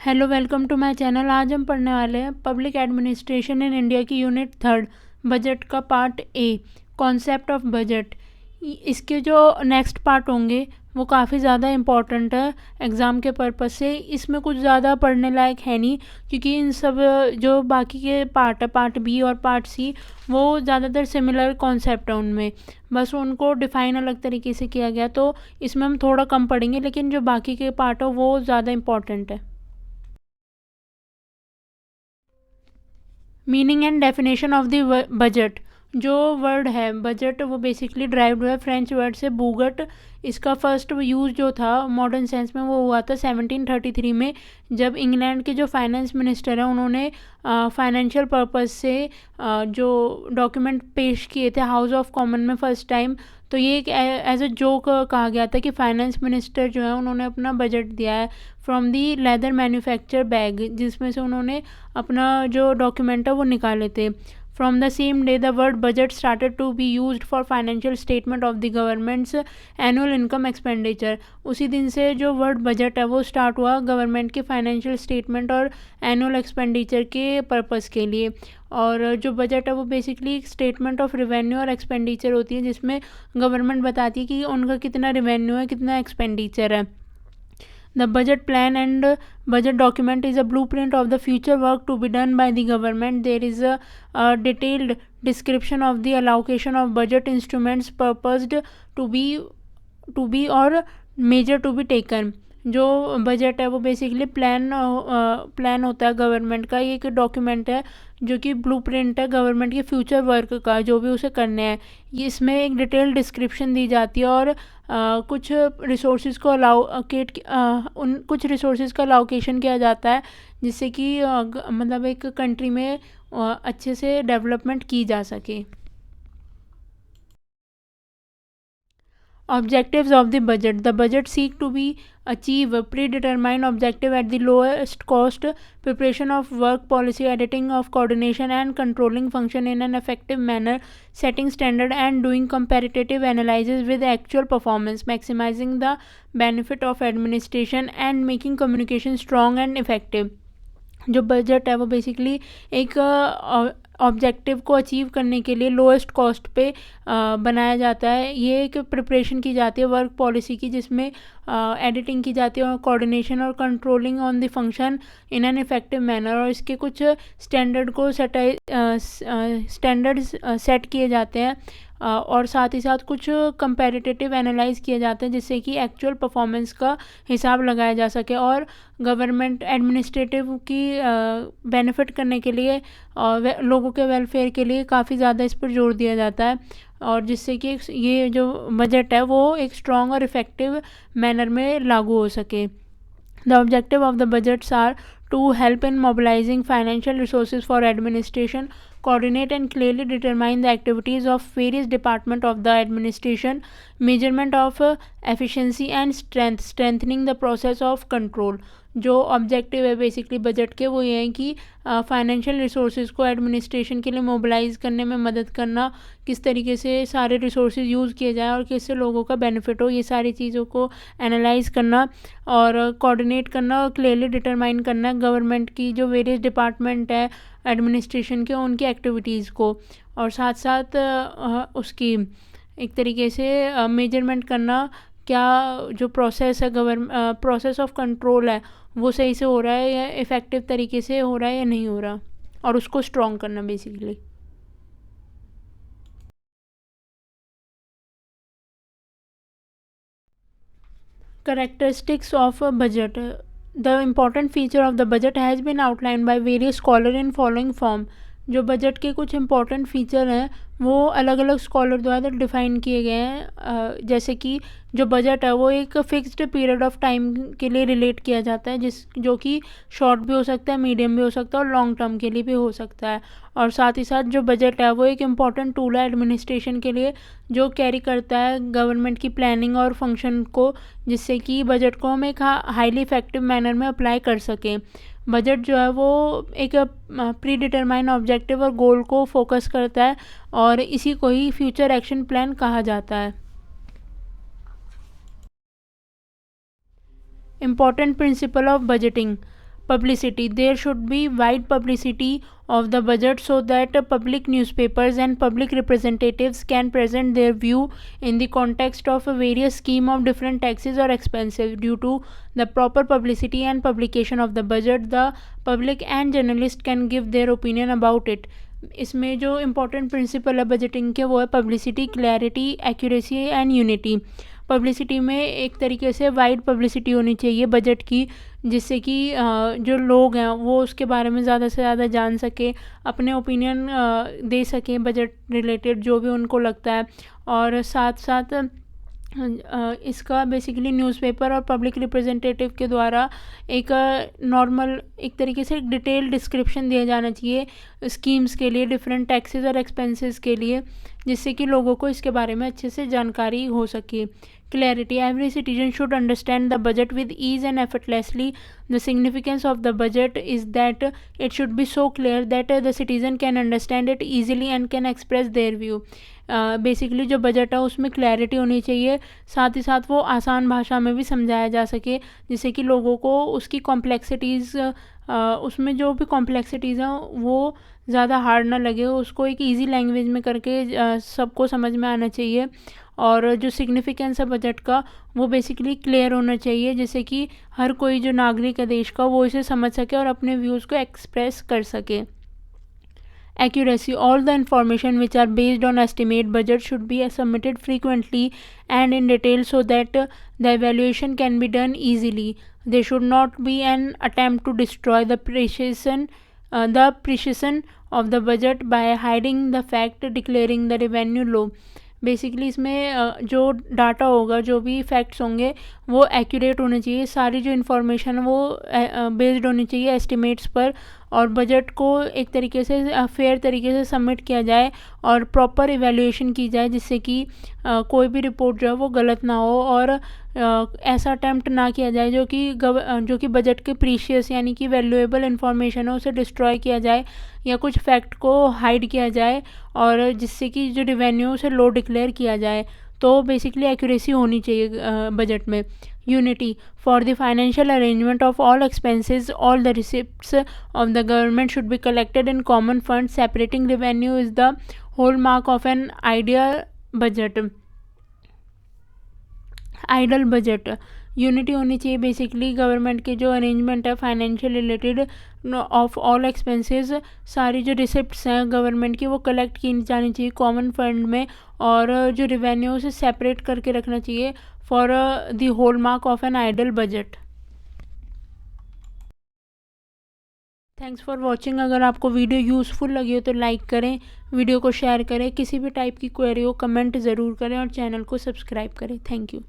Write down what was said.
Hello, welcome to my channel. आज हम पढ़ने वाले हैं पब्लिक एडमिनिस्ट्रेशन इन इंडिया की यूनिट 3 बजट का part A, concept of budget. इसके जो नेक्स्ट पार्ट होंगे वो काफ़ी ज़्यादा इम्पॉर्टेंट है एग्ज़ाम के पर्पज़ से। इसमें कुछ ज़्यादा पढ़ने लायक है नहीं, क्योंकि इन सब जो बाकी के पार्ट है, पार्ट बी और पार्ट सी, वो ज़्यादातर सिमिलर कॉन्सेप्ट है उनमें, बस उनको डिफ़ाइन अलग तरीके से किया गया। तो इसमें हम थोड़ा कम पढ़ेंगे, लेकिन जो बाकी के पार्ट है वो ज़्यादा इम्पॉर्टेंट है। Meaning and definition of the budget. जो वर्ड है बजट वो बेसिकली ड्राइव्ड हुआ है फ्रेंच वर्ड से बूगट। इसका फर्स्ट यूज़ जो था मॉडर्न सेंस में वो हुआ था 1733 में, जब इंग्लैंड के जो फाइनेंस मिनिस्टर हैं उन्होंने फाइनेंशियल पर्पस से जो डॉक्यूमेंट पेश किए थे हाउस ऑफ कॉमन में फर्स्ट टाइम। तो ये एक एज अ जोक कहा गया था कि फाइनेंस मिनिस्टर जो है उन्होंने अपना बजट दिया है from the leather manufacture bag, जिसमें से उन्होंने अपना जो डॉक्यूमेंट है वो निकाले थे। From the same day the word budget started to be used for financial statement of the government's annual income expenditure. उसी दिन से जो वर्ड बजट है वो स्टार्ट हुआ गवर्नमेंट के फाइनेंशियल स्टेटमेंट और एनुअल एक्सपेंडिचर के पर्पज़ के लिए। और जो बजट है वो बेसिकली एक स्टेटमेंट ऑफ रेवेन्यू और एक्सपेंडिचर होती है, जिसमें गवर्नमेंट बताती है कि उनका कितना रेवेन्यू है, कितना एक्सपेंडिचर है। The budget plan and budget document is a blueprint of the future work to be done by the government. There is a detailed description of the allocation of budget instruments purposed to be or measure to be taken. जो budget है वो basically plan होता है government का। ये एक document है जो कि ब्लूप्रिंट है गवर्नमेंट के फ्यूचर वर्क का, जो भी उसे करने हैं। ये इसमें एक डिटेल डिस्क्रिप्शन दी जाती है और कुछ रिसोर्सेज को कुछ रिसोर्सेज का अलाउकेशन किया जाता है, जिससे कि मतलब एक कंट्री में अच्छे से डेवलपमेंट की जा सके। Objectives of the budget. The budget seek to be achieve a predetermined objective at the lowest cost, preparation of work policy, editing of coordination and controlling function in an effective manner, setting standard and doing comparative analysis with actual performance, maximizing the benefit of administration and making communication strong and effective. जो budget है वो basically एक objective को achieve करने के लिए lowest cost पे बनाया जाता है। ये एक प्रिपरेशन की जाती है वर्क पॉलिसी की, जिसमें एडिटिंग की जाती है और कोऑर्डिनेशन और controlling on the function in an effective manner. और इसके कुछ स्टैंडर्ड्स सेट किए जाते हैं और साथ ही साथ कुछ कंपैरेटिव एनालाइज किए जाते हैं, जिससे कि एक्चुअल परफॉर्मेंस का हिसाब लगाया जा सके। और गवर्नमेंट एडमिनिस्ट्रेटिव की बेनिफिट करने के लिए और लोगों के वेलफेयर के लिए काफ़ी ज़्यादा इस पर जोर दिया जाता है, और जिससे कि ये जो बजट है वो एक स्ट्रॉन्ग और इफ़ेक्टिव मैनर में लागू हो सके। The objective of the budgets are to help in mobilizing financial resources for administration, coordinate and clearly determine the activities of various departments of the administration, measurement of efficiency and strengthening the process of control. जो objective है basically budget के वो ये हैं कि financial resources को administration के लिए मोबिलाइज करने में मदद करना, किस तरीके से सारे रिसोर्सेज यूज़ किए जाए और किससे लोगों का बेनिफिट हो, ये सारी चीज़ों को एनालाइज करना और कोऑर्डिनेट करना और क्लियरली डिटरमाइन करना गवर्नमेंट की जो वेरियस डिपार्टमेंट है एडमिनिस्ट्रेशन के उनकी एक्टिविटीज़ को, और साथ साथ उसकी एक तरीके से मेजरमेंट करना क्या जो प्रोसेस है प्रोसेस ऑफ कंट्रोल है वो सही से हो रहा है या इफ़ेक्टिव तरीके से हो रहा है या नहीं हो रहा, और उसको स्ट्रॉन्ग करना basically. Characteristics of a budget. The important feature of the budget has been outlined by various scholars in following form. जो बजट के कुछ इंपॉर्टेंट फीचर हैं वो अलग अलग स्कॉलर द्वारा डिफ़ाइन किए गए हैं। जैसे कि जो बजट है वो एक फ़िक्स्ड पीरियड ऑफ टाइम के लिए रिलेट किया जाता है, जो कि शॉर्ट भी हो सकता है, मीडियम भी हो सकता है और लॉन्ग टर्म के लिए भी हो सकता है। और साथ ही साथ जो बजट है वो एक इम्पॉर्टेंट टूल है एडमिनिस्ट्रेशन के लिए, जो कैरी करता है गवर्नमेंट की प्लानिंग और फंक्शन को, जिससे कि बजट को हम एक हाईली इफ़ेक्टिव मैनर में अप्लाई कर सकें। बजट जो है वो एक प्री डिटरमाइन ऑब्जेक्टिव और गोल को फोकस करता है और इसी को ही फ्यूचर एक्शन प्लान कहा जाता है। Important principle of budgeting. Publicity. There should be wide publicity of the budget so that public newspapers and public representatives can present their view in the context of a various scheme of different taxes or expenses. Due to the proper publicity and publication of the budget, the public and journalist can give their opinion about it. इसमें जो important principal है budgeting के वो है publicity, clarity, accuracy and unity. Publicity में एक तरीके से वाइड पब्लिसिटी होनी चाहिए बजट की, जिससे कि जो लोग हैं वो उसके बारे में ज़्यादा से ज़्यादा जान सके, अपने ओपिनियन दे सकें बजट रिलेटेड जो भी उनको लगता है. और साथ साथ इसका बेसिकली न्यूज़पेपर और पब्लिक रिप्रेजेंटेटिव के द्वारा एक नॉर्मल एक तरीके से डिटेल डिस्क्रिप्शन दिया जाना चाहिए स्कीम्स के लिए, डिफरेंट टैक्सेस और एक्सपेंसेस के लिए, जिससे कि लोगों को इसके बारे में अच्छे से जानकारी हो सके. Clarity. Every citizen should understand the budget with ease and effortlessly. The significance of the budget is that it should be so clear that the citizen can understand it easily and can express their view. Basically जो budget है उसमें clarity होनी चाहिए, साथ ही साथ वो आसान भाषा में भी समझाया जा सके, जिससे कि लोगों को उसकी कॉम्प्लेक्सिटीज़ उसमें जो भी कॉम्प्लेक्सिटीज़ हैं वो ज़्यादा हार्ड ना लगे, उसको एक इजी लैंग्वेज में करके सबको समझ में आना चाहिए. और जो सिग्निफिकेंस है बजट का वो बेसिकली क्लियर होना चाहिए, जिससे कि हर कोई जो नागरिक है देश का वो इसे समझ सके और अपने व्यूज़ को एक्सप्रेस कर सके. Accuracy. All the information which are based on estimate budget should be submitted frequently and in detail so that the evaluation can be done easily. There should not be an attempt to destroy the precision of the budget by hiding the fact, declaring the revenue low. Basically इसमें जो data होगा, जो भी facts होंगे वो accurate होने चाहिए, सारी जो इन्फॉर्मेशन वो बेस्ड होनी चाहिए एस्टिमेट्स पर, और बजट को एक तरीके से फेयर तरीके से सबमिट किया जाए और प्रॉपर इवैल्यूएशन की जाए, जिससे कि कोई भी रिपोर्ट जो है वो गलत ना हो और ऐसा अटैम्प्ट ना किया जाए जो कि बजट के प्रीशियस यानी कि वैल्यूएबल इन्फॉर्मेशन है उसे डिस्ट्रॉय किया जाए या कुछ फैक्ट को हाइड किया जाए, और जिससे कि जो रिवेन्यू उसे लो डिक्लेयर किया जाए. तो बेसिकली एक्यूरेसी होनी चाहिए बजट में. Unity. For the financial arrangement of all expenses, all the receipts of the government should be collected in common funds. Separating revenue is the hallmark of an ideal budget. Ideal budget. Unity होनी चाहिए basically government के जो arrangement है financial related of all expenses, सारी जो receipts हैं government की वो कलेक्ट की जानी चाहिए कॉमन फंड में, और जो रिवेन्यू उसे सेपरेट करके रखना चाहिए for the hallmark of an ideal budget. Thanks for watching. अगर आपको वीडियो यूज़फुल लगी हो तो लाइक करें, वीडियो को शेयर करें, किसी भी टाइप की क्वेरी हो कमेंट ज़रूर करें और चैनल को सब्सक्राइब करें. Thank you.